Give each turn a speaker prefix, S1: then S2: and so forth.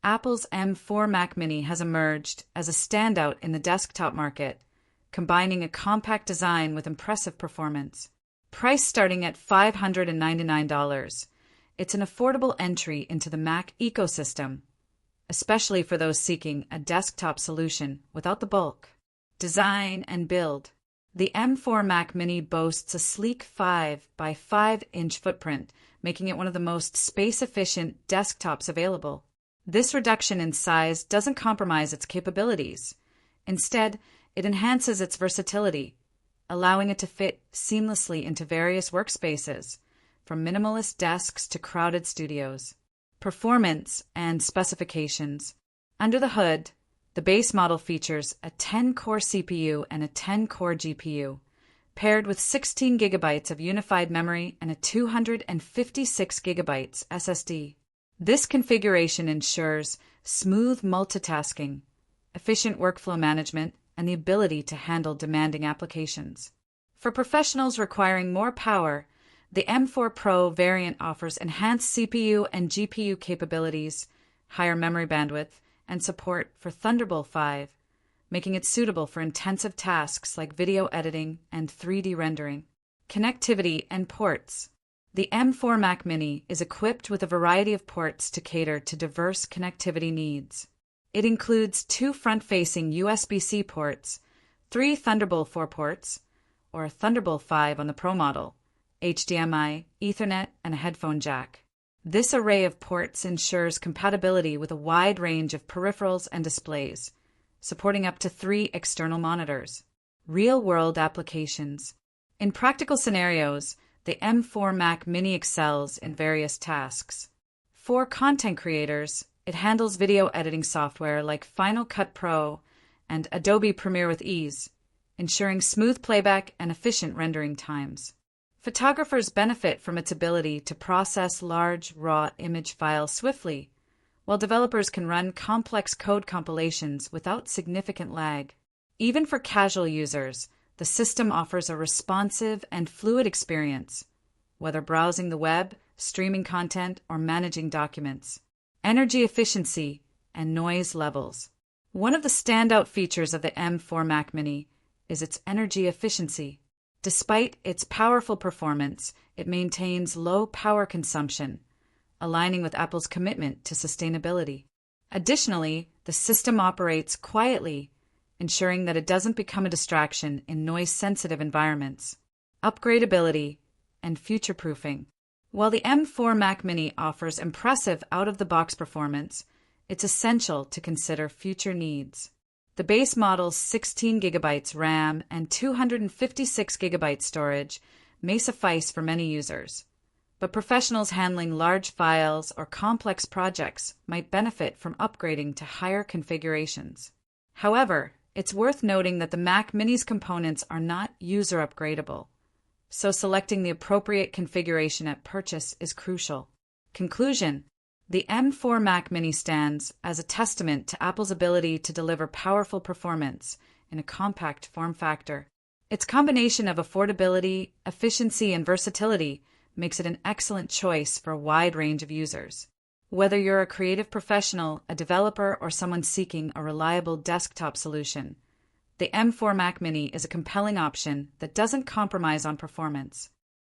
S1: Apple's M4 Mac Mini has emerged as a standout in the desktop market, combining a compact design with impressive performance. Priced starting at $599, it's an affordable entry into the Mac ecosystem, especially for those seeking a desktop solution without the bulk. Design and build. The M4 Mac Mini boasts a sleek 5 by 5-inch footprint, making it one of the most space-efficient desktops available. This reduction in size doesn't compromise its capabilities. Instead, it enhances its versatility, allowing it to fit seamlessly into various workspaces, from minimalist desks to crowded studios. Performance and specifications. Under the hood, the base model features a 10-core CPU and a 10-core GPU, paired with 16 gigabytes of unified memory and a 256 gigabytes SSD. This configuration ensures smooth multitasking, efficient workflow management, and the ability to handle demanding applications. For professionals requiring more power, the M4 Pro variant offers enhanced CPU and GPU capabilities, higher memory bandwidth, and support for Thunderbolt 5, making it suitable for intensive tasks like video editing and 3D rendering. Connectivity and ports. The M4 Mac Mini is equipped with a variety of ports to cater to diverse connectivity needs. It includes 2 front-facing USB-C ports, 3 Thunderbolt 4 ports, or a Thunderbolt 5 on the Pro model, HDMI, Ethernet, and a headphone jack. This array of ports ensures compatibility with a wide range of peripherals and displays, supporting up to 3 external monitors. Real-world applications. In practical scenarios, the M4 Mac Mini excels in various tasks. For content creators, it handles video editing software like Final Cut Pro and Adobe Premiere with ease, ensuring smooth playback and efficient rendering times. Photographers benefit from its ability to process large, raw image files swiftly, while developers can run complex code compilations without significant lag. Even for casual users, the system offers a responsive and fluid experience, whether browsing the web, streaming content, or managing documents. Energy efficiency and noise levels. One of the standout features of the M4 Mac Mini is its energy efficiency. Despite its powerful performance, it maintains low power consumption, aligning with Apple's commitment to sustainability. Additionally, the system operates quietly, ensuring that it doesn't become a distraction in noise-sensitive environments. Upgradability and future-proofing. While the M4 Mac Mini offers impressive out-of-the-box performance, it's essential to consider future needs. The base model's 16 GB RAM and 256 GB storage may suffice for many users, but professionals handling large files or complex projects might benefit from upgrading to higher configurations. However, it's worth noting that the Mac Mini's components are not user upgradable, so selecting the appropriate configuration at purchase is crucial. Conclusion: the M4 Mac Mini stands as a testament to Apple's ability to deliver powerful performance in a compact form factor. Its combination of affordability, efficiency, and versatility makes it an excellent choice for a wide range of users. Whether you're a creative professional, a developer, or someone seeking a reliable desktop solution, the M4 Mac Mini is a compelling option that doesn't compromise on performance.